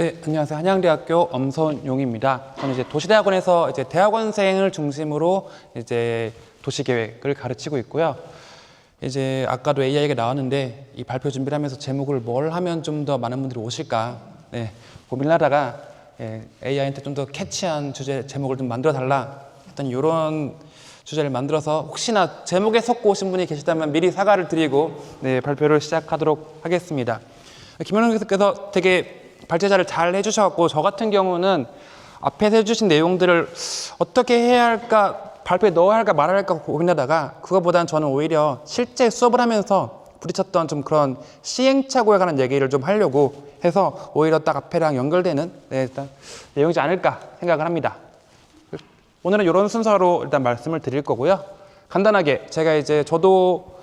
네, 안녕하세요. 한양대학교 엄선용입니다. 저는 이제 도시대학원에서 이제 대학원생을 중심으로 이제 도시계획을 가르치고 있고요. 이제 아까도 AI가 나왔는데 이 발표 준비를 하면서 제목을 뭘 하면 좀 더 많은 분들이 오실까 고민을 하다가 AI한테 좀 더 캐치한 주제 제목을 좀 만들어 달라 했더니 이런 주제를 만들어서 혹시나 제목에 섞고 오신 분이 계시다면 미리 사과를 드리고 발표를 시작하도록 하겠습니다. 김현웅 교수께서 되게 발제자를 잘 해주셔갖고 저 같은 경우는 앞에서 해주신 내용들을 어떻게 해야 할까, 발표에 넣어야 할까 말아야 할까 고민하다가 그거보다는 저는 오히려 실제 수업을 하면서 부딪혔던 좀 그런 시행착오에 관한 얘기를 좀 하려고 해서 오히려 딱 앞에랑 연결되는 일단 내용이지 않을까 생각을 합니다. 오늘은 이런 순서로 일단 말씀을 드릴 거고요. 간단하게 제가 저도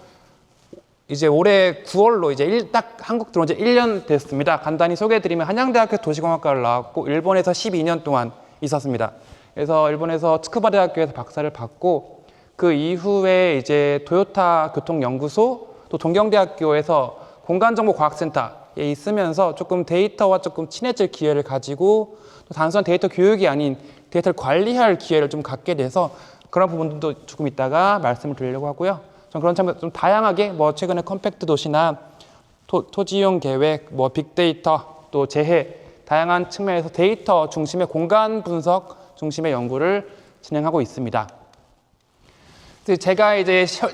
올해 9월로 딱 한국 들어온 지 1년 됐습니다. 간단히 소개해드리면 한양대학교 도시공학과를 나왔고 일본에서 12년 동안 있었습니다. 그래서 일본에서 츠쿠바 대학교에서 박사를 받고 그 이후에 도요타 교통연구소 또 동경대학교에서 공간정보과학센터에 있으면서 조금 데이터와 조금 친해질 기회를 가지고 또 단순한 데이터 교육이 아닌 데이터를 관리할 기회를 좀 갖게 돼서 그런 부분도 조금 이따가 말씀을 드리려고 하고요. 전 그런 참 좀 다양하게 최근에 컴팩트 도시나 토지용 계획, 빅데이터, 또 재해 다양한 측면에서 데이터 중심의 공간 분석 중심의 연구를 진행하고 있습니다. 제가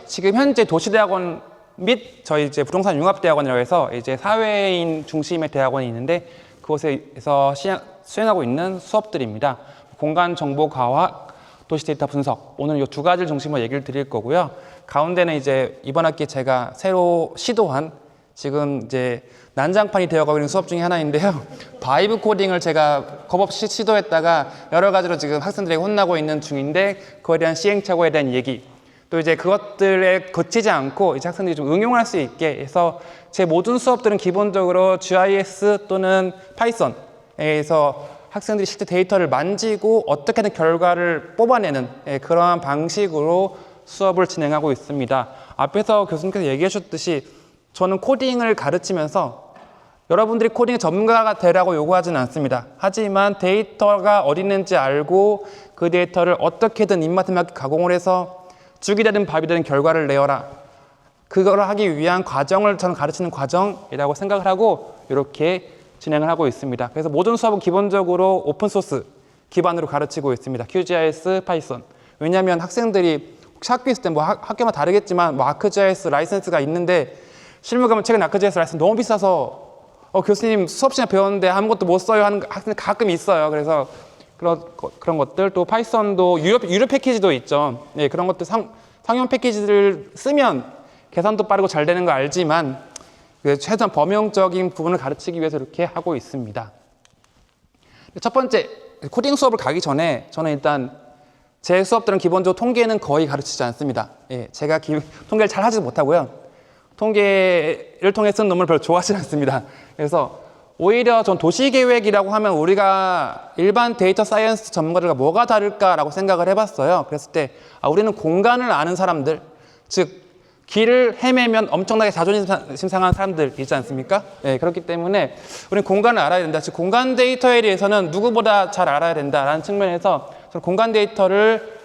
지금 현재 도시대학원 및 저희 부동산 융합대학원이라고 해서 사회인 중심의 대학원이 있는데 그곳에서 수행하고 있는 수업들입니다. 공간정보과학, 도시데이터 분석. 오늘 이 두 가지를 중심으로 얘기를 드릴 거고요. 가운데는 이번 학기 제가 새로 시도한 지금 난장판이 되어가고 있는 수업 중에 하나인데요. 바이브 코딩을 제가 겁없이 시도했다가 여러 가지로 지금 학생들에게 혼나고 있는 중인데 그거에 대한 시행착오에 대한 얘기 또 그것들에 거치지 않고 학생들이 좀 응용할 수 있게 해서 제 모든 수업들은 기본적으로 GIS 또는 파이썬에서 학생들이 실제 데이터를 만지고 어떻게든 결과를 뽑아내는 그러한 방식으로 수업을 진행하고 있습니다. 앞에서 교수님께서 얘기해 주셨듯이 저는 코딩을 가르치면서 여러분들이 코딩 전문가가 되라고 요구하지는 않습니다. 하지만 데이터가 어디 있는지 알고 그 데이터를 어떻게든 입맛에 맞게 가공을 해서 죽이 되든 밥이 되든 결과를 내어라. 그걸 하기 위한 과정을 저는 가르치는 과정이라고 생각을 하고 이렇게 진행을 하고 있습니다. 그래서 모든 수업은 기본적으로 오픈소스 기반으로 가르치고 있습니다. QGIS, 파이썬. 왜냐하면 학생들이 혹시 학교에 있을 때 학교마다 다르겠지만 아크GIS 라이센스가 있는데 실무 가면 최근 아크GIS 라이센스 너무 비싸서 교수님 수업 시간에 배웠는데 아무것도 못 써요 하는 학생들 가끔 있어요. 그래서 그런 것들 또 파이썬도 유료 패키지도 있죠. 그런 것들 상용 패키지를 쓰면 계산도 빠르고 잘 되는 거 알지만 최소한 범용적인 부분을 가르치기 위해서 이렇게 하고 있습니다. 첫 번째, 코딩 수업을 가기 전에 저는 일단 제 수업들은 기본적으로 통계는 거의 가르치지 않습니다. 제가 통계를 잘 하지 못하고요. 통계를 통해 쓴 논문을 별로 좋아하지 않습니다. 그래서 오히려 전 도시계획이라고 하면 우리가 일반 데이터 사이언스 전문가들과 뭐가 다를까라고 생각을 해봤어요. 그랬을 때 우리는 공간을 아는 사람들, 즉 길을 헤매면 엄청나게 자존심 상한 사람들이지 않습니까? 그렇기 때문에 우리는 공간을 알아야 된다. 즉 공간 데이터에 대해서는 누구보다 잘 알아야 된다라는 측면에서 공간 데이터를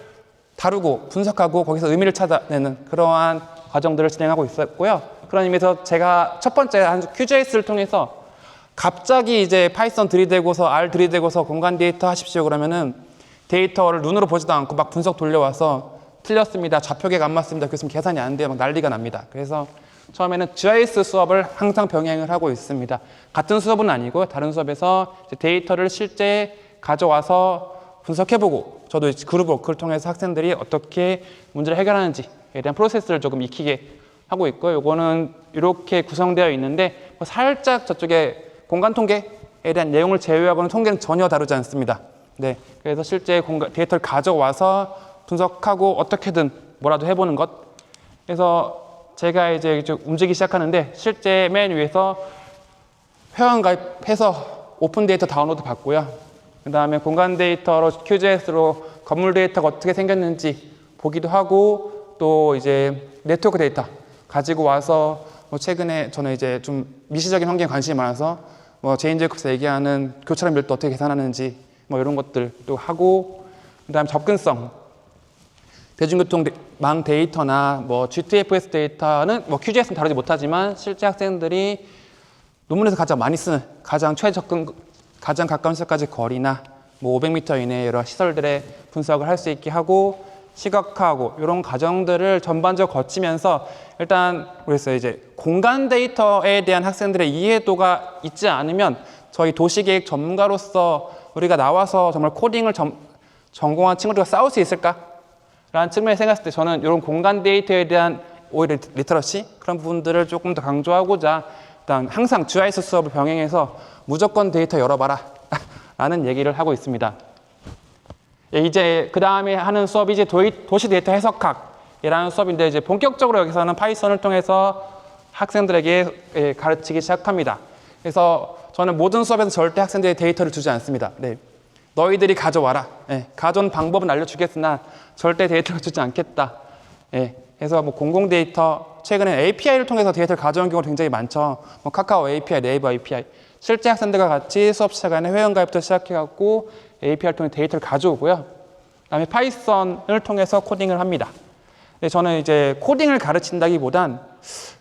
다루고 분석하고 거기서 의미를 찾아내는 그러한 과정들을 진행하고 있었고요. 그런 의미에서 제가 첫 번째 QGIS를 통해서 갑자기 파이썬 들이대고서 R 들이대고서 공간 데이터 하십시오 그러면은 데이터를 눈으로 보지도 않고 막 분석 돌려와서 틀렸습니다. 좌표계가 안 맞습니다. 교수님 계산이 안 돼요. 막 난리가 납니다. 그래서 처음에는 GIS 수업을 항상 병행을 하고 있습니다. 같은 수업은 아니고 다른 수업에서 데이터를 실제 가져와서 분석해보고 저도 그룹 워크를 통해서 학생들이 어떻게 문제를 해결하는지에 대한 프로세스를 조금 익히게 하고 있고요. 이거는 이렇게 구성되어 있는데 살짝 저쪽에 공간 통계에 대한 내용을 제외하고는 통계는 전혀 다루지 않습니다. 그래서 실제 데이터를 가져와서 분석하고 어떻게든 뭐라도 해보는 것. 그래서 제가 움직이기 시작하는데 실제 맨 위에서 회원 가입해서 오픈 데이터 다운로드 받고요. 그 다음에 공간 데이터로 QGIS로 건물 데이터가 어떻게 생겼는지 보기도 하고 또 네트워크 데이터 가지고 와서 최근에 저는 좀 미시적인 환경에 관심이 많아서 뭐 제인 제이콥스 얘기하는 교차로 밀도 어떻게 계산하는지 뭐 이런 것들도 하고, 그다음 접근성, 대중교통망 데이터나 뭐 GTFS 데이터는 뭐 QGIS는 다루지 못하지만 실제 학생들이 논문에서 가장 많이 쓰는 가장 최접근, 가장 가까운 시설까지 거리나 뭐 500m 이내의 여러 시설들의 분석을 할 수 있게 하고, 시각화하고 이런 과정들을 전반적으로 거치면서 일단 그랬어요. 이제 공간 데이터에 대한 학생들의 이해도가 있지 않으면 저희 도시계획 전문가로서 우리가 나와서 정말 코딩을 전공한 친구들과 싸울 수 있을까라는 측면에 생각했을 때 저는 이런 공간 데이터에 대한 오히려 리터러시 그런 부분들을 조금 더 강조하고자 일단 항상 GIS 수업을 병행해서 무조건 데이터 열어봐라 라는 얘기를 하고 있습니다. 이제 그 다음에 하는 수업이 이제 도시 데이터 해석학이라는 수업인데, 이제 본격적으로 여기서는 파이썬을 통해서 학생들에게 가르치기 시작합니다. 그래서 저는 모든 수업에서 절대 학생들에게 데이터를 주지 않습니다. 네. 너희들이 가져와라. 네. 가져온 방법은 알려주겠으나 절대 데이터를 주지 않겠다. 네. 그래서 뭐 공공 데이터, 최근에 API를 통해서 데이터를 가져온 경우가 굉장히 많죠. 뭐 카카오 API, 네이버 API. 실제 학생들과 같이 수업 시간에 회원가입부터 시작해갖고 API를 통해 데이터를 가져오고요. 그다음에 파이썬을 통해서 코딩을 합니다. 근데 저는 이제 코딩을 가르친다기보단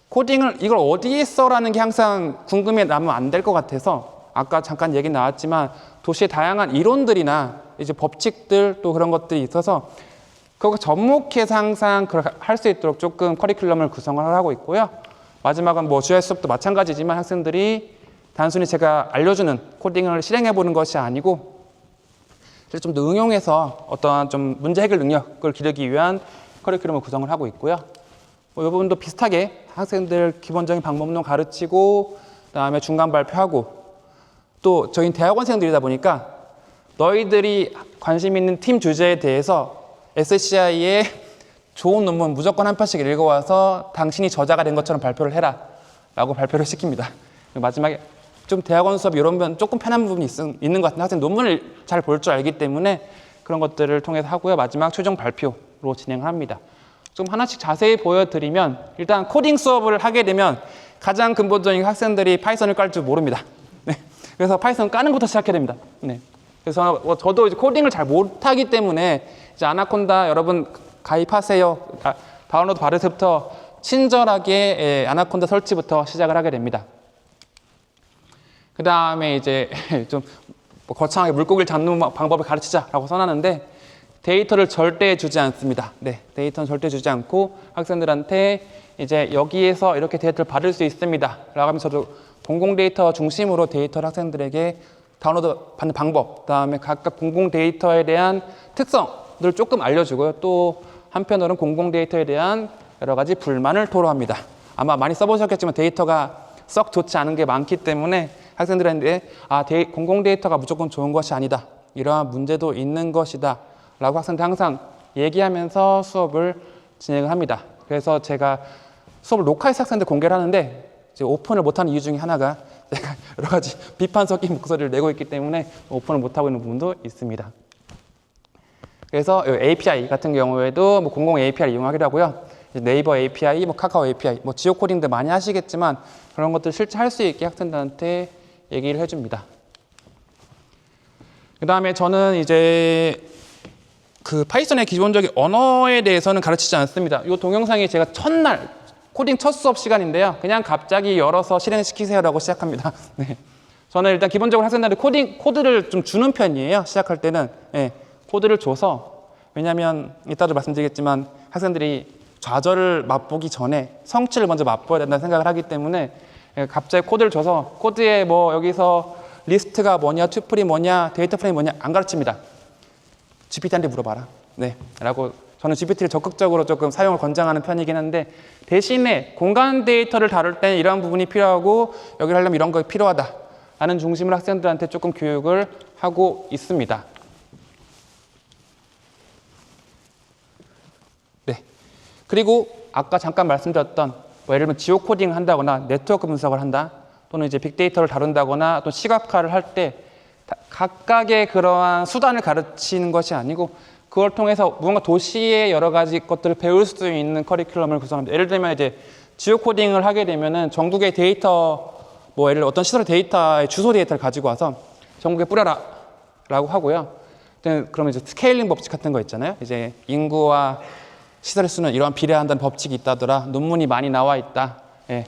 코딩을 이걸 어디에 써라는 게 항상 궁금해 남으면 안 될 것 같아서, 아까 잠깐 얘기 나왔지만 도시의 다양한 이론들이나 이제 법칙들 또 그런 것들이 있어서 그거 접목해서 항상 할 수 있도록 조금 커리큘럼을 구성을 하고 있고요. 마지막은 뭐 GIS 수업도 마찬가지지만 학생들이 단순히 제가 알려주는 코딩을 실행해 보는 것이 아니고 좀 더 응용해서 어떠한 좀 문제 해결 능력을 기르기 위한 커리큘럼을 구성을 하고 있고요. 뭐 이 부분도 비슷하게 학생들 기본적인 방법론 가르치고, 그다음에 중간 발표하고, 또 저희 대학원생들이다 보니까 너희들이 관심 있는 팀 주제에 대해서 SCI의 좋은 논문 무조건 한 편씩 읽어와서 당신이 저자가 된 것처럼 발표를 해라 라고 발표를 시킵니다. 마지막에 좀 대학원 수업 이런 면 조금 편한 부분이 있는 것 같은데 학생 논문을 잘 볼 줄 알기 때문에 그런 것들을 통해서 하고요. 마지막 최종 발표로 진행합니다. 좀 하나씩 자세히 보여드리면, 일단 코딩 수업을 하게 되면 가장 근본적인 학생들이 파이썬을 깔 줄 모릅니다. 네. 그래서 파이썬 까는 것부터 시작해야 됩니다. 네. 그래서 저도 이제 코딩을 잘 못하기 때문에 이제 아나콘다 여러분 가입하세요. 다운로드 받을 때부터 친절하게 아나콘다 설치부터 시작을 하게 됩니다. 그 다음에 이제 좀 거창하게 물고기를 잡는 방법을 가르치자라고 선하는데, 데이터를 절대 주지 않습니다. 네, 데이터는 절대 주지 않고 학생들한테 이제 여기에서 이렇게 데이터를 받을 수 있습니다 라고 하면서 저도 공공 데이터 중심으로 데이터를 학생들에게 다운로드 받는 방법, 그다음에 각각 공공 데이터에 대한 특성들을 조금 알려주고요. 또 한편으로는 공공 데이터에 대한 여러 가지 불만을 토로합니다. 아마 많이 써보셨겠지만 데이터가 썩 좋지 않은 게 많기 때문에 학생들한테 공공 데이터가 무조건 좋은 것이 아니다, 이러한 문제도 있는 것이다 라고 학생들 항상 얘기하면서 수업을 진행을 합니다. 그래서 제가 수업을 녹화해서 학생들 공개를 하는데 이제 오픈을 못하는 이유 중에 하나가 제가 여러 가지 비판 섞인 목소리를 내고 있기 때문에 오픈을 못하고 있는 부분도 있습니다. 그래서 API 같은 경우에도 뭐 공공 API를 이용하기도 하고요. 네이버 API, 뭐 카카오 API, 뭐 지오 코딩들 많이 하시겠지만 그런 것들 실제 할 수 있게 학생들한테 얘기를 해줍니다. 그 다음에 저는 이제 그 파이썬의 기본적인 언어에 대해서는 가르치지 않습니다. 이 동영상이 제가 첫날 코딩 첫 수업 시간인데요. 그냥 갑자기 열어서 실행시키세요라고 시작합니다. 네. 저는 일단 기본적으로 학생들한테 코드를 좀 주는 편이에요. 시작할 때는 코드를 줘서, 왜냐하면 이따도 말씀드리겠지만 학생들이 좌절을 맛보기 전에 성취를 먼저 맛보아야 된다는 생각을 하기 때문에 갑자기 코드를 줘서 코드에 뭐 여기서 리스트가 뭐냐, 튜플이 뭐냐, 데이터 프레임이 뭐냐 안 가르칩니다. GPT한테 물어봐라. 네, 라고 저는 GPT를 적극적으로 조금 사용을 권장하는 편이긴 한데, 대신에 공간 데이터를 다룰 때는 이런 부분이 필요하고 여기를 하려면 이런 거 필요하다 라는 중심으로 학생들한테 조금 교육을 하고 있습니다. 네. 그리고 아까 잠깐 말씀드렸던 뭐 예를 들면 지오 코딩을 한다거나 네트워크 분석을 한다, 또는 이제 빅데이터를 다룬다거나 또 시각화를 할 때 각각의 그러한 수단을 가르치는 것이 아니고 그걸 통해서 무언가 도시의 여러 가지 것들을 배울 수 있는 커리큘럼을 구성합니다. 예를 들면 이제 지오 코딩을 하게 되면은 전국의 데이터 뭐 예를 들어 어떤 시설의 데이터의 주소 데이터를 가지고 와서 전국에 뿌려라 라고 하고요. 그러면 이제 스케일링 법칙 같은 거 있잖아요. 이제 인구와 시설의 수는 이러한 비례한다는 법칙이 있다더라. 논문이 많이 나와 있다. 예.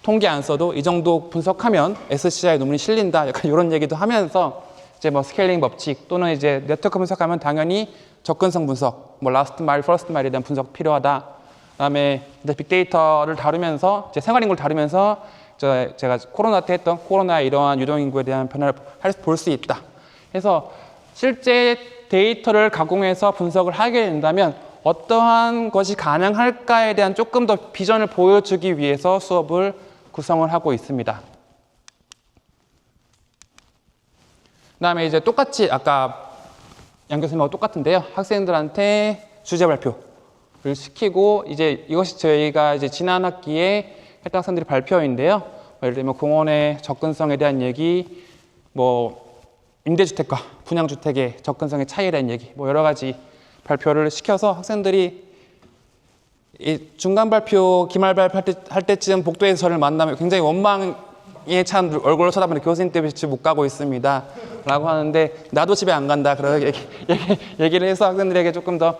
통계 안 써도 이 정도 분석하면 SCI 논문이 실린다. 약간 이런 얘기도 하면서 이제 뭐 스케일링 법칙 또는 이제 네트워크 분석하면 당연히 접근성 분석, 뭐 라스트 마일, 퍼스트 마일에 대한 분석 필요하다. 그다음에 이제 빅데이터를 다루면서 이제 생활인구를 다루면서 제가 코로나 때 했던 코로나의 이러한 유동인구에 대한 변화를 볼 수 있다. 그래서 실제 데이터를 가공해서 분석을 하게 된다면 어떠한 것이 가능할까에 대한 조금 더 비전을 보여주기 위해서 수업을 구성을 하고 있습니다. 그다음에 이제 똑같이 아까 양 교수님하고 똑같은데요. 학생들한테 주제 발표를 시키고 이제 이것이 저희가 이제 지난 학기에 했던 학생들의 발표인데요. 예를 들면 공원의 접근성에 대한 얘기, 뭐 임대주택과 분양주택의 접근성의 차이에 대한 얘기, 뭐 여러 가지 발표를 시켜서 학생들이 이 중간 발표, 기말 발표할 때쯤 복도에서 저를 만나면 굉장히 원망에 찬 얼굴을 쳐다보는 교수님 때문에 집에 못 가고 있습니다. 라고 하는데 나도 집에 안 간다. 그런 얘기를 해서 학생들에게 조금 더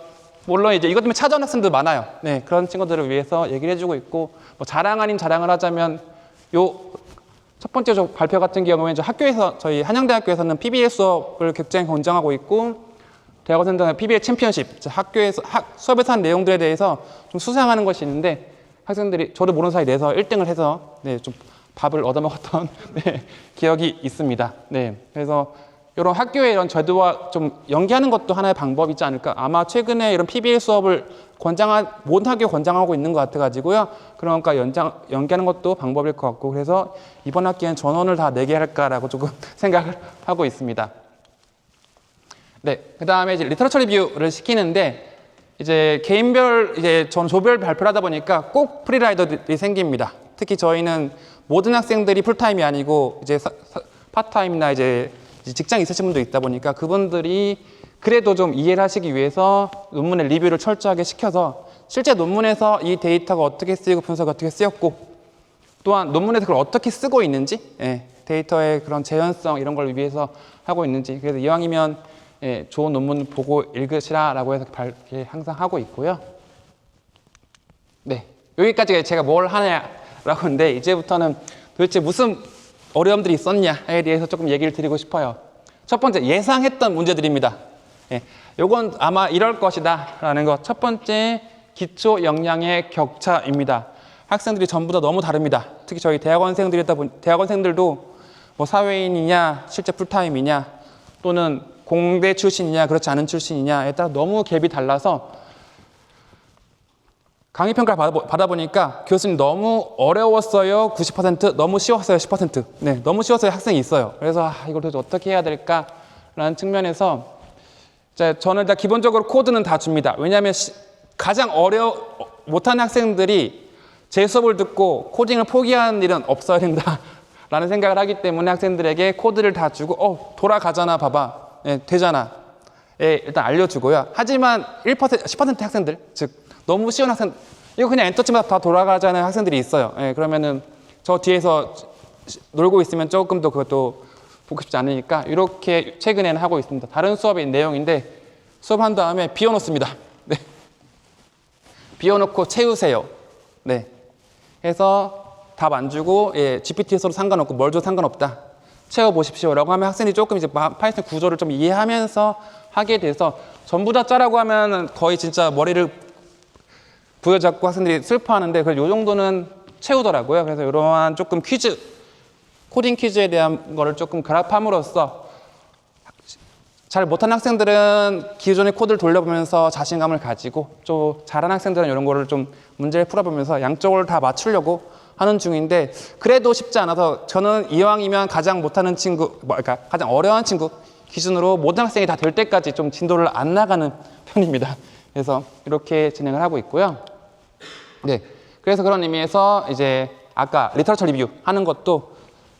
물론 이제 이것 때문에 찾아온 학생도 많아요. 네, 그런 친구들을 위해서 얘기를 해주고 있고 뭐 자랑 아닌 자랑을 하자면 요 첫 번째 발표 같은 경우에는 학교에서 저희 한양대학교에서는 PBL 수업을 굉장히 권장하고 있고 대학원생들은 PBL 챔피언십 학교에서 수업에서 하는 내용들에 대해서 좀 수상하는 것이 있는데 학생들이 저도 모르는 사이 내서 1등을 해서 네, 좀 밥을 얻어먹었던 네, 기억이 있습니다. 네, 그래서 이런 학교의 이런 제도와 좀 연계하는 것도 하나의 방법이지 않을까. 아마 최근에 이런 PBL 수업을 모든 학교에 권장하고 있는 것 같아가지고요. 그러니까 연계하는 것도 방법일 것 같고 그래서 이번 학기엔 전원을 다 내게 할까라고 조금 생각을 하고 있습니다. 네, 그 다음에 이제 리터러처 리뷰를 시키는데 이제 개인별 이제 전 조별 발표를 하다 보니까 꼭 프리라이더들이 생깁니다. 특히 저희는 모든 학생들이 풀타임이 아니고 이제 파트타임이나 이제 직장 있으신 분도 있다 보니까 그분들이 그래도 좀 이해를 하시기 위해서 논문의 리뷰를 철저하게 시켜서 실제 논문에서 이 데이터가 어떻게 쓰이고 분석이 어떻게 쓰였고 또한 논문에서 그걸 어떻게 쓰고 있는지 데이터의 그런 재현성 이런 걸 위해서 하고 있는지 그래서 이왕이면 좋은 논문 보고 읽으시라라고 해서 항상 하고 있고요. 네, 여기까지 제가 뭘 하냐라고 하는데 이제부터는 도대체 무슨 어려움들이 있었냐에 대해서 조금 얘기를 드리고 싶어요. 첫 번째, 예상했던 문제들입니다. 요건 아마 이럴 것이다 라는 것. 첫 번째, 기초 역량의 격차입니다. 학생들이 전부 다 너무 다릅니다. 특히 저희 대학원생들도 뭐 사회인이냐, 실제 풀타임이냐, 또는 공대 출신이냐, 그렇지 않은 출신이냐에 따라 너무 갭이 달라서 강의평가를 받아보니까 교수님 너무 어려웠어요 90%, 너무 쉬웠어요 10%. 네, 너무 쉬웠어요 학생이 있어요. 그래서 이걸 도대체 어떻게 해야 될까라는 측면에서 저는 일단 기본적으로 코드는 다 줍니다. 왜냐하면 가장 못하는 학생들이 제 수업을 듣고 코딩을 포기하는 일은 없어야 된다라는 생각을 하기 때문에 학생들에게 코드를 다 주고 돌아가잖아 봐봐. 네, 되잖아. 일단 알려주고요. 하지만 1%, 10% 학생들, 즉 너무 쉬운 학생, 이거 그냥 엔터 치면 다 돌아가자는 학생들이 있어요. 그러면은 저 뒤에서 놀고 있으면 조금 더 그것도 보고 싶지 않으니까 이렇게 최근에는 하고 있습니다. 다른 수업의 내용인데 수업한 다음에 비워놓습니다. 네. 비워놓고 채우세요. 네. 해서 답 안 주고 GPT 서로 상관없고 뭘 줘도 상관없다. 채워보십시오라고 하면 학생이 조금 이제 파이썬 구조를 좀 이해하면서 하게 돼서 전부 다 짜라고 하면 거의 진짜 머리를 부여잡고 학생들이 슬퍼하는데 이 정도는 채우더라고요. 그래서 이러한 조금 퀴즈, 코딩 퀴즈에 대한 거를 조금 결합함으로써 잘 못하는 학생들은 기존의 코드를 돌려보면서 자신감을 가지고 좀 잘하는 학생들은 이런 거를 좀 문제를 풀어보면서 양쪽을 다 맞추려고 하는 중인데 그래도 쉽지 않아서 저는 이왕이면 가장 못하는 친구, 그러니까 가장 어려운 친구 기준으로 모든 학생이 다 될 때까지 좀 진도를 안 나가는 편입니다. 그래서 이렇게 진행을 하고 있고요. 네, 그래서 그런 의미에서 이제 아까 리터러처 리뷰 하는 것도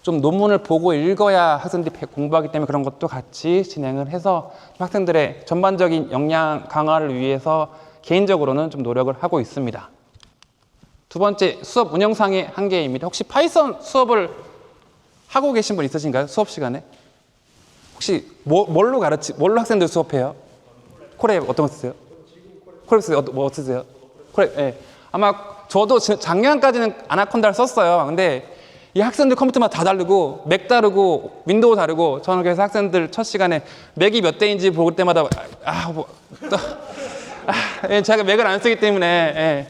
좀 논문을 보고 읽어야 학생들이 공부하기 때문에 그런 것도 같이 진행을 해서 학생들의 전반적인 역량 강화를 위해서 개인적으로는 좀 노력을 하고 있습니다. 두 번째, 수업 운영상의 한계입니다. 혹시 파이썬 수업을 하고 계신 분 있으신가요? 수업 시간에? 혹시 뭘로 학생들 수업해요? 콜앱 어떤 거 쓰세요? 콜앱 쓰세요? 뭐 쓰세요? 콜앱, 예. 아마 저도 작년까지는 아나콘다를 썼어요. 근데 이 학생들 컴퓨터마다 다 다르고, 맥 다르고, 윈도우 다르고, 저는 그래서 학생들 첫 시간에 맥이 몇 대인지 볼 때마다, 예, 제가 맥을 안 쓰기 때문에, 예.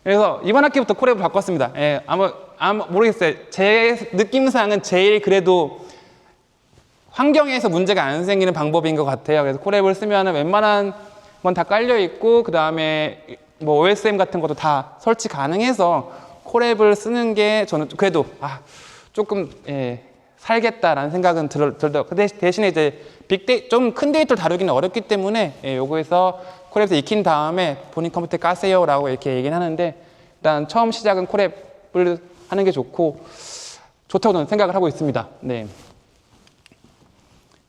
그래서 이번 학기부터 콜앱을 바꿨습니다. 예, 아마 모르겠어요. 제 느낌상은 제일 그래도 환경에서 문제가 안 생기는 방법인 것 같아요. 그래서 콜앱을 쓰면 웬만한 건 다 깔려 있고, 그 다음에 뭐 OSM 같은 것도 다 설치 가능해서 콜앱을 쓰는 게 저는 그래도 조금 살겠다라는 생각은 들더라고요. 그 대신에 이제 좀 큰 데이터를 다루기는 어렵기 때문에 요거에서 콜앱에서 익힌 다음에 본인 컴퓨터에 까세요라고 이렇게 얘기는 하는데, 일단 처음 시작은 콜앱을 하는 게 좋다고 저는 생각을 하고 있습니다. 네.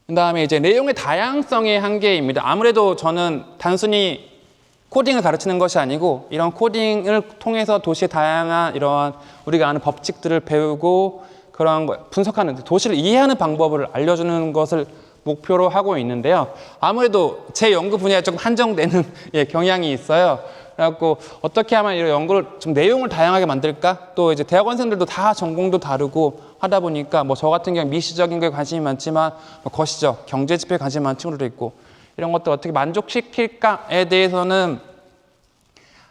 그 다음에 이제 내용의 다양성의 한계입니다. 아무래도 저는 단순히 코딩을 가르치는 것이 아니고 이런 코딩을 통해서 도시의 다양한 이러한 우리가 아는 법칙들을 배우고 그런 거 분석하는, 도시를 이해하는 방법을 알려주는 것을 목표로 하고 있는데요. 아무래도 제 연구 분야에 조금 한정되는 경향이 있어요. 그래갖고 어떻게 하면 이런 연구를 좀 내용을 다양하게 만들까? 또 이제 대학원생들도 다 전공도 다르고 하다 보니까 뭐 저 같은 경우 미시적인 거에 관심이 많지만 뭐 거시적, 경제 지표에 관심이 많은 친구들도 있고, 이런 것들 어떻게 만족시킬까에 대해서는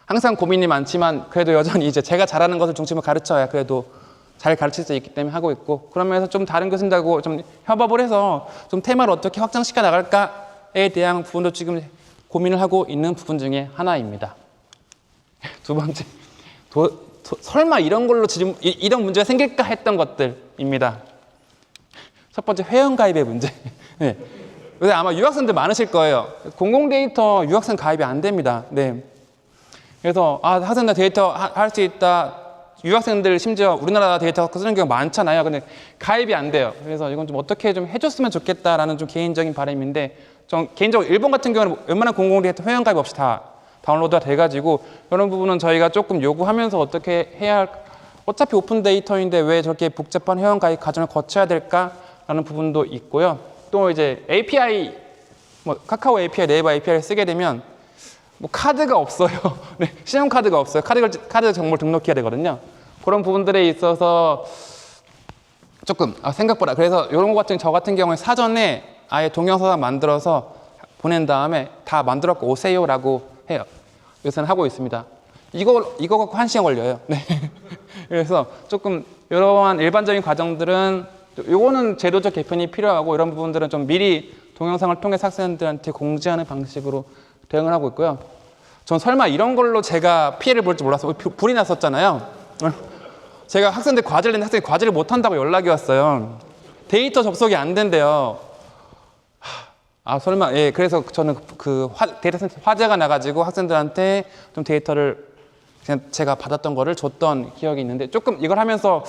항상 고민이 많지만 그래도 여전히 이제 제가 잘하는 것을 중심으로 가르쳐야 그래도 잘 가르칠 수 있기 때문에 하고 있고, 그러면서 좀 다른 교수님들하고 좀 협업을 해서 좀 테마를 어떻게 확장시켜 나갈까에 대한 부분도 지금 고민을 하고 있는 부분 중에 하나입니다. 두 번째, 설마 이런 걸로 이런 문제가 생길까 했던 것들입니다. 첫 번째, 회원가입의 문제. 네. 아마 유학생들 많으실 거예요. 공공데이터 유학생 가입이 안 됩니다. 네. 그래서 학생들 데이터 할 수 있다. 유학생들 심지어 우리나라 데이터 쓰는 경우가 많잖아요. 근데 가입이 안 돼요. 그래서 이건 좀 어떻게 좀 해줬으면 좋겠다라는 좀 개인적인 바람인데, 전 개인적으로 일본 같은 경우는 웬만한 공공데이터 회원가입 없이 다 다운로드가 돼가지고 이런 부분은 저희가 조금 요구하면서 어떻게 해야 할까? 어차피 오픈 데이터인데 왜 저렇게 복잡한 회원가입 과정을 거쳐야 될까라는 부분도 있고요. 또 이제 API, 뭐 카카오 API, 네이버 API를 쓰게 되면 뭐 카드가 없어요. 네, 신용카드가 없어요. 카드 정보를 등록해야 되거든요. 그런 부분들에 있어서 조금 생각보다, 그래서 이런 거 같은 저 같은 경우에 사전에 아예 동영상 만들어서 보낸 다음에 다 만들어 갖고 오세요라고 해요. 요새는 하고 있습니다. 이거 갖고 1시간 걸려요. 네. 그래서 조금 이러한 일반적인 과정들은, 요거는 제도적 개편이 필요하고 이런 부분들은 좀 미리 동영상을 통해 학생들한테 공지하는 방식으로 대응을 하고 있고요. 전 설마 이런 걸로 제가 피해를 볼 줄 몰랐어요. 불이 났었잖아요. 제가 학생들 과제를 냈는데 학생이 과제를 못한다고 연락이 왔어요. 데이터 접속이 안 된대요. 설마. 예, 그래서 저는 데이터 센터 화재가 나가지고 학생들한테 좀 데이터를 그냥 제가 받았던 거를 줬던 기억이 있는데, 조금 이걸 하면서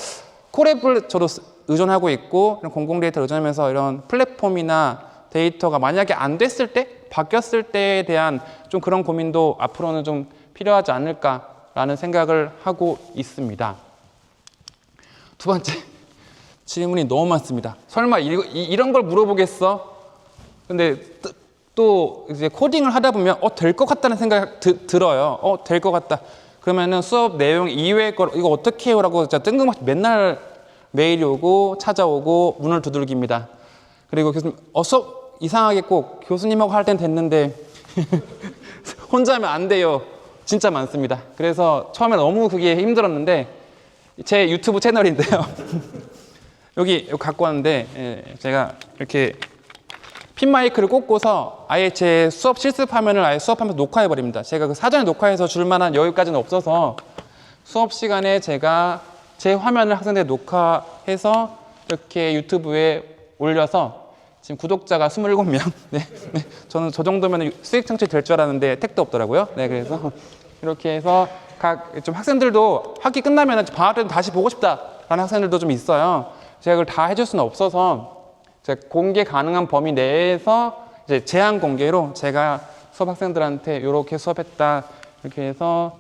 콜앱을 저도 의존하고 있고 공공 데이터를 의존하면서 이런 플랫폼이나 데이터가 만약에 안 됐을 때, 바뀌었을 때에 대한 좀 그런 고민도 앞으로는 좀 필요하지 않을까라는 생각을 하고 있습니다. 두 번째, 질문이 너무 많습니다. 설마 이런 걸 물어보겠어? 근데 또 이제 코딩을 하다 보면 될 것 같다는 생각이 들어요. 될 것 같다. 그러면은 수업 내용 이외의 걸 이거 어떻게 해요라고 진짜 뜬금없이 맨날 메일이 오고 찾아오고 문을 두들깁니다. 그리고 교수님 수업 이상하게 꼭 교수님하고 할 땐 됐는데 혼자 하면 안 돼요. 진짜 많습니다. 그래서 처음에 너무 그게 힘들었는데, 제 유튜브 채널인데요. 여기 갖고 왔는데, 제가 이렇게 핀 마이크를 꽂고서 아예 제 수업 실습 화면을 아예 수업하면서 녹화해 버립니다. 제가 그 사전에 녹화해서 줄 만한 여유까지는 없어서 수업 시간에 제가 제 화면을 학생들에 녹화해서 이렇게 유튜브에 올려서 지금 구독자가 27명. 네. 저는 저 정도면 수익 창출이 될 줄 알았는데 택도 없더라고요. 네, 그래서 이렇게 해서 좀 학생들도 학기 끝나면 방학 때도 다시 보고 싶다라는 학생들도 좀 있어요. 제가 그걸 다 해줄 수는 없어서 제가 공개 가능한 범위 내에서 이제 제한 공개로 제가 수업 학생들한테 이렇게 수업했다 이렇게 해서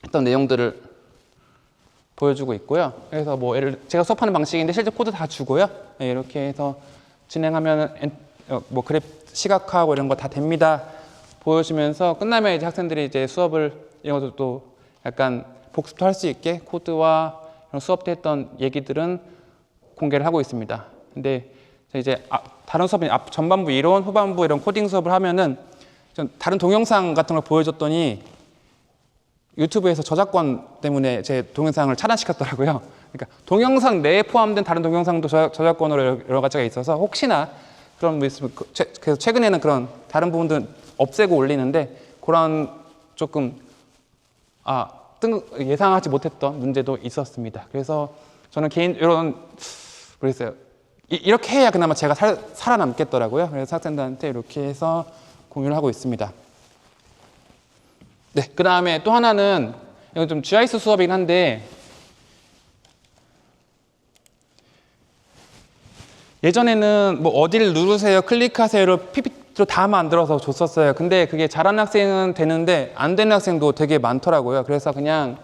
했던 내용들을 보여주고 있고요. 그래서 뭐 제가 수업하는 방식인데 실제 코드 다 주고요. 네, 이렇게 해서 진행하면 뭐 그래프 시각화하고 이런 거 다 됩니다. 보여주면서 끝나면 이제 학생들이 이제 수업을 이런 것도 또 약간 복습도 할 수 있게 코드와 이런 수업 때 했던 얘기들은 공개를 하고 있습니다. 근데 이제 다른 수업은 전반부 이론, 후반부 이런 코딩 수업을 하면은 좀 다른 동영상 같은 걸 보여줬더니 유튜브에서 저작권 때문에 제 동영상을 차단시켰더라고요. 그러니까 동영상 내에 포함된 다른 동영상도 저작권으로 여러 가지가 있어서 혹시나 그런 뭐 있으면 그래서 최근에는 그런 다른 부분들은 없애고 올리는데 그런 조금 예상하지 못했던 문제도 있었습니다. 그래서 저는 이런 모르겠어요. 이렇게 해야 그나마 제가 살아남겠더라고요. 그래서 학생들한테 이렇게 해서 공유를 하고 있습니다. 네, 그 다음에 또 하나는 이건 좀 GIS 수업이긴 한데 예전에는 뭐 어디를 누르세요, 클릭하세요를 PPT로 다 만들어서 줬었어요. 근데 그게 잘하는 학생은 되는데 안 되는 학생도 되게 많더라고요. 그래서 그냥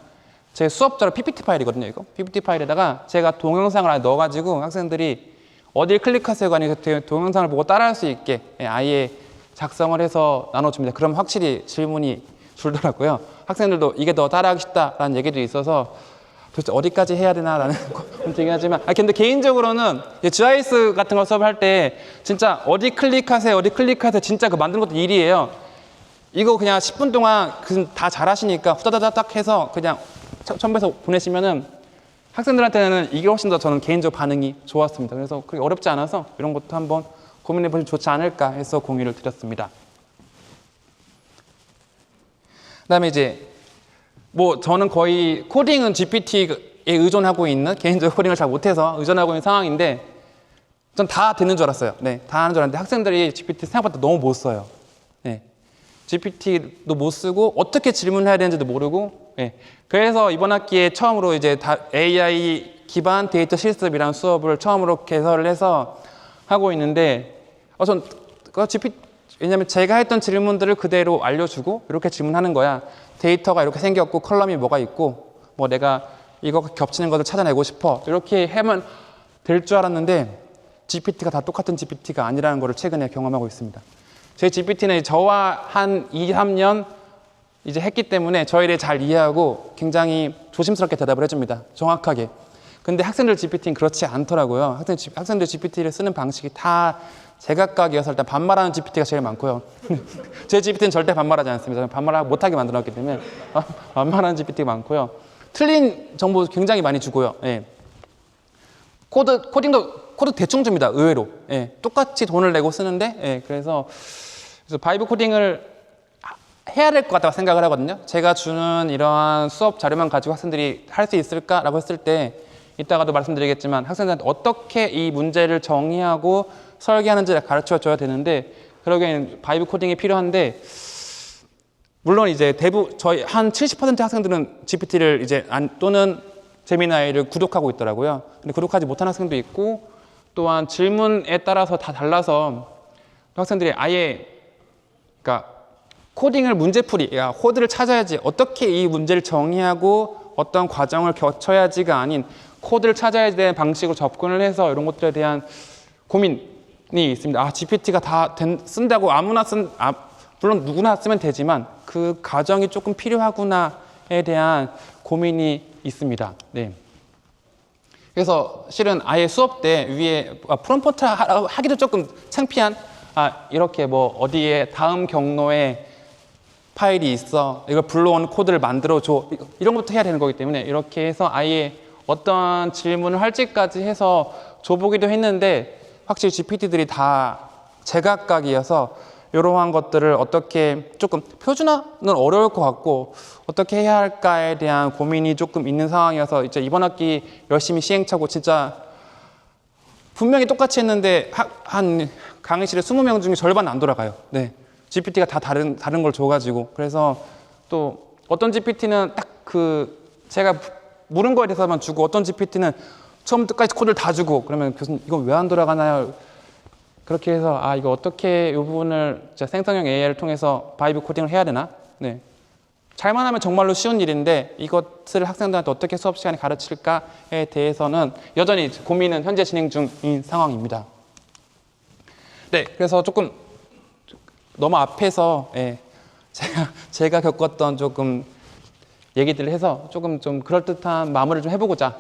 제 수업자로 PPT 파일이거든요. 이거 PPT 파일에다가 제가 동영상을 아예 넣어가지고 학생들이 어디를 클릭하세요가 아니고 동영상을 보고 따라할 수 있게 아예 작성을 해서 나눠줍니다. 그럼 확실히 질문이 줄더라고요. 학생들도 이게 더 따라하기 쉽다라는 얘기도 있어서 도대체 어디까지 해야 되나라는 얘기 하지만 근데 개인적으로는 GIS 같은 거 수업할 때 진짜 어디 클릭하세요 진짜 그 만드는 것도 일이에요. 이거 그냥 10분 동안 다 잘하시니까 후다다닥 해서 그냥 첨부해서 보내시면은 학생들한테는 이게 훨씬 더 저는 개인적 반응이 좋았습니다. 그래서 그렇게 어렵지 않아서 이런 것도 한번 고민해 보시면 좋지 않을까 해서 공유를 드렸습니다. 그다음에 이제 뭐 저는 거의 코딩은 GPT에 의존하고 있는 개인적으로 코딩을 잘 못해서 의존하고 있는 상황인데 전 다 되는 줄 알았어요. 네, 다 하는 줄 알았는데 학생들이 GPT 생각보다 너무 못 써요. 네, GPT도 못 쓰고 어떻게 질문해야 되는지도 모르고. 네, 그래서 이번 학기에 처음으로 이제 AI 기반 데이터 실습이라는 수업을 처음으로 개설을 해서 하고 있는데 전 GPT 왜냐면 제가 했던 질문들을 그대로 알려주고 이렇게 질문하는 거야. 데이터가 이렇게 생겼고 컬럼이 뭐가 있고 뭐 내가 이거 겹치는 것을 찾아내고 싶어 이렇게 하면 될 줄 알았는데 GPT가 다 똑같은 GPT가 아니라는 것을 최근에 경험하고 있습니다. 제 GPT는 저와 한 2, 3년 이제 했기 때문에 저에 대해 잘 이해하고 굉장히 조심스럽게 대답을 해줍니다. 정확하게. 근데 학생들 GPT는 그렇지 않더라고요. 학생들 GPT를 쓰는 방식이 다 제각각이어서 일단 반말하는 GPT가 제일 많고요. 제 GPT는 절대 반말하지 않습니다. 반말 못하게 만들었기 때문에 반말하는 GPT가 많고요. 틀린 정보 굉장히 많이 주고요. 예. 코드 대충 줍니다. 의외로. 예. 똑같이 돈을 내고 쓰는데 그래서 바이브 코딩을 해야 될 것 같다고 생각을 하거든요. 제가 주는 이러한 수업 자료만 가지고 학생들이 할 수 있을까라고 했을 때 이따가도 말씀드리겠지만 학생들한테 어떻게 이 문제를 정의하고 설계하는지를 가르쳐 줘야 되는데 그러기에는 바이브 코딩이 필요한데 물론 이제 저희 한 70% 학생들은 GPT를 이제 또는 제미나이를 구독하고 있더라고요. 근데 구독하지 못한 학생도 있고 또한 질문에 따라서 다 달라서 학생들이 아예 그러니까 코딩을 문제풀이, 코드를 찾아야지 어떻게 이 문제를 정의하고 어떤 과정을 거쳐야지가 아닌 코드를 찾아야 되는 방식으로 접근을 해서 이런 것들에 대한 고민이 있습니다. GPT가 다 쓴다고 물론 누구나 쓰면 되지만 그 과정이 조금 필요하구나에 대한 고민이 있습니다. 네. 그래서 실은 아예 수업 때 위에 프롬프트 하기도 조금 창피한 이렇게 뭐 어디에 다음 경로에 파일이 있어 이걸 불러온 코드를 만들어줘 이런 것부터 해야 되는 거기 때문에 이렇게 해서 아예 어떤 질문을 할지까지 해서 줘보기도 했는데 확실히 GPT들이 다 제각각이어서 이러한 것들을 어떻게 조금 표준화는 어려울 것 같고 어떻게 해야 할까에 대한 고민이 조금 있는 상황이어서 이제 이번 학기 열심히 시행착오 진짜 분명히 똑같이 했는데 한 강의실에 20명 중에 절반 안 돌아가요. 네. GPT가 다 다른 걸 줘가지고 그래서 또 어떤 GPT는 딱 제가 물은 거에 대해서만 주고 어떤 GPT는 처음부터 끝까지 코드를 다 주고 그러면 교수님 이건 왜 안 돌아가나요? 그렇게 해서 이거 어떻게 이 부분을 진짜 생성형 AI를 통해서 바이브 코딩을 해야 되나? 네. 잘만 하면 정말로 쉬운 일인데 이것을 학생들한테 어떻게 수업 시간에 가르칠까에 대해서는 여전히 고민은 현재 진행 중인 상황입니다. 네, 그래서 조금 너무 앞에서 제가 겪었던 조금 얘기들을 해서 조금 좀 그럴듯한 마무리를 좀 해보고자.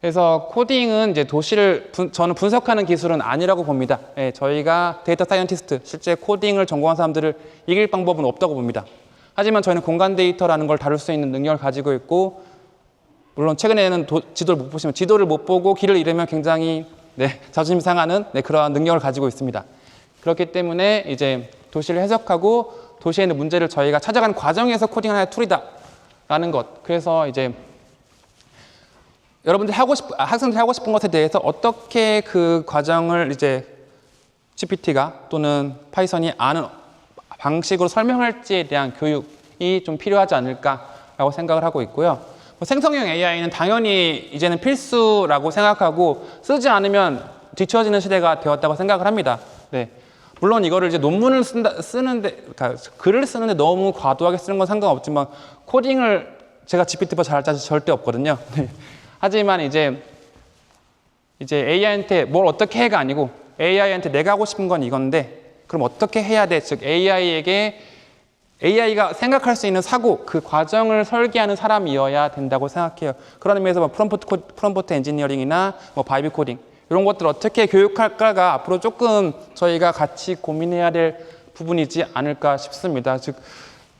그래서 코딩은 이제 도시를 저는 분석하는 기술은 아니라고 봅니다. 저희가 데이터 사이언티스트, 실제 코딩을 전공한 사람들을 이길 방법은 없다고 봅니다. 하지만 저희는 공간 데이터라는 걸 다룰 수 있는 능력을 가지고 있고, 물론 최근에는 지도를 못 보시면, 지도를 못 보고 길을 잃으면 굉장히 자존심 상하는 그러한 능력을 가지고 있습니다. 그렇기 때문에 이제 도시를 해석하고 도시에 있는 문제를 저희가 찾아가는 과정에서 코딩 하나의 툴이다라는 것. 그래서 이제 여러분들이 학생들이 하고 싶은 것에 대해서 어떻게 그 과정을 이제 GPT가 또는 파이썬이 아는 방식으로 설명할지에 대한 교육이 좀 필요하지 않을까라고 생각을 하고 있고요. 생성형 AI는 당연히 이제는 필수라고 생각하고 쓰지 않으면 뒤처지는 시대가 되었다고 생각을 합니다. 물론 이거를 이제 논문을 쓰는데, 그러니까 글을 쓰는데 너무 과도하게 쓰는 건 상관없지만 코딩을 제가 GPT보다 잘할 자신 절대 없거든요. 하지만 이제 AI한테 뭘 어떻게 해가 아니고 AI한테 내가 하고 싶은 건 이건데 그럼 어떻게 해야 돼? 즉 AI가 생각할 수 있는 사고, 그 과정을 설계하는 사람이어야 된다고 생각해요. 그런 의미에서 프롬프트 엔지니어링이나 바이브 코딩 이런 것들을 어떻게 교육할까가 앞으로 조금 저희가 같이 고민해야 될 부분이지 않을까 싶습니다. 즉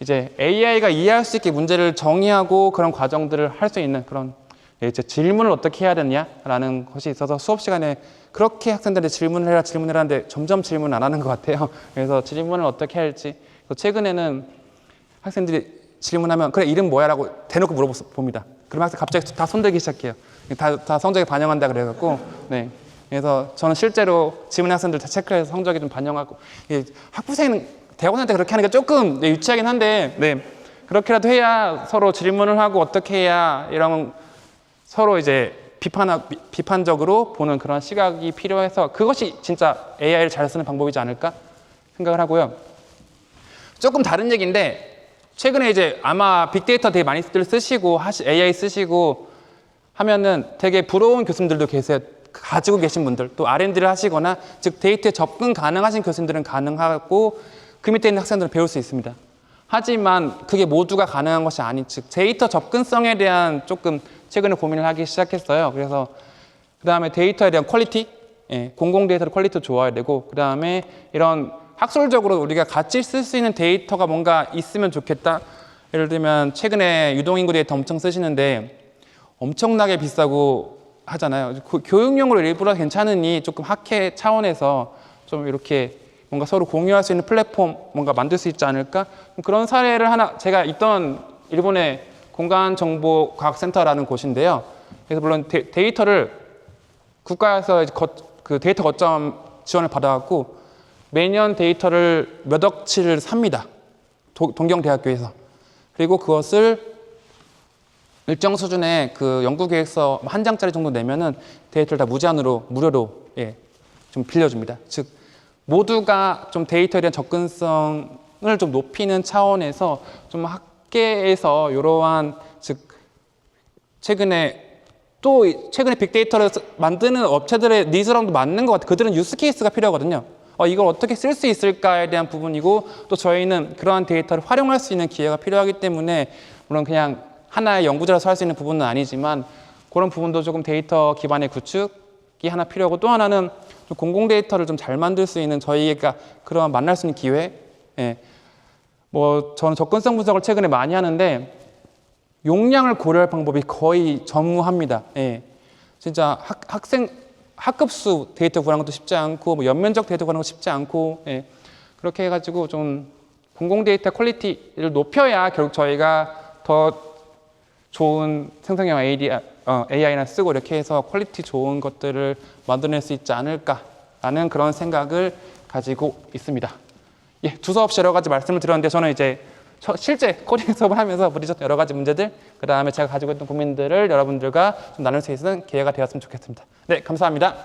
이제 AI가 이해할 수 있게 문제를 정의하고 그런 과정들을 할 수 있는 그런 이제 질문을 어떻게 해야 되냐라는 것이 있어서 수업 시간에 그렇게 학생들이 질문을 해라 하는데 점점 질문 안 하는 것 같아요. 그래서 질문을 어떻게 할지. 최근에는 학생들이 질문하면 그래 이름 뭐야? 라고 대놓고 물어봅니다. 그럼 학생 갑자기 다 손들기 시작해요. 다 성적에 반영한다 그래갖고. 그래서 저는 실제로 질문 학생들 다 체크해서 성적에 좀 반영하고. 학부생은 대학원한테 그렇게 하는 게 조금 유치하긴 한데 그렇게라도 해야 서로 질문을 하고 어떻게 해야 이런 서로 이제 비판적으로 보는 그런 시각이 필요해서 그것이 진짜 AI를 잘 쓰는 방법이지 않을까 생각을 하고요. 조금 다른 얘기인데 최근에 이제 아마 빅데이터 되게 많이 쓰시고 AI 쓰시고 하면은 되게 부러운 교수님들도 계세요. 가지고 계신 분들, 또 R&D를 하시거나 즉 데이터에 접근 가능하신 교수님들은 가능하고 그 밑에 있는 학생들은 배울 수 있습니다. 하지만 그게 모두가 가능한 것이 아닌 즉 데이터 접근성에 대한 조금 최근에 고민을 하기 시작했어요. 그래서 그 다음에 데이터에 대한 퀄리티, 공공 데이터의 퀄리티도 좋아야 되고 그 다음에 이런 학술적으로 우리가 같이 쓸 수 있는 데이터가 뭔가 있으면 좋겠다. 예를 들면 최근에 유동인구 데이터 엄청 쓰시는데 엄청나게 비싸고 하잖아요. 교육용으로 일부러 괜찮으니 조금 학회 차원에서 좀 이렇게 뭔가 서로 공유할 수 있는 플랫폼 뭔가 만들 수 있지 않을까? 그런 사례를 하나 제가 있던 일본의 공간정보과학센터라는 곳인데요. 그래서 물론 데이터를 국가에서 그 데이터 거점 지원을 받아갖고 매년 데이터를 몇 억치를 삽니다. 동경대학교에서. 그리고 그것을 일정 수준의 그 연구계획서 한 장짜리 정도 내면은 데이터를 다 무료로 좀 빌려줍니다. 즉 모두가 좀 데이터에 대한 접근성을 좀 높이는 차원에서 좀 학계에서 이러한 즉 최근에 빅데이터를 만드는 업체들의 니즈랑도 맞는 것 같아요. 그들은 유스 케이스가 필요하거든요. 이걸 어떻게 쓸 수 있을까에 대한 부분이고 또 저희는 그러한 데이터를 활용할 수 있는 기회가 필요하기 때문에 물론 그냥 하나의 연구자로서 할 수 있는 부분은 아니지만 그런 부분도 조금 데이터 기반의 구축이 하나 필요하고 또 하나는 좀 공공 데이터를 좀 잘 만들 수 있는 저희가 그런 만날 수 있는 기회. 저는 접근성 분석을 최근에 많이 하는데 용량을 고려할 방법이 거의 전무합니다. 진짜 학급수 데이터 구하는 것도 쉽지 않고 연면적 데이터 구하는 것도 쉽지 않고 그렇게 해가지고 좀 공공 데이터 퀄리티를 높여야 결국 저희가 더 좋은 생성형 AI나 쓰고 이렇게 해서 퀄리티 좋은 것들을 만들어낼 수 있지 않을까라는 그런 생각을 가지고 있습니다. 두서없이 여러 가지 말씀을 드렸는데 저는 이제 실제 코딩 수업을 하면서 부딪혔던 여러 가지 문제들, 그 다음에 제가 가지고 있던 고민들을 여러분들과 좀 나눌 수 있는 기회가 되었으면 좋겠습니다. 네, 감사합니다.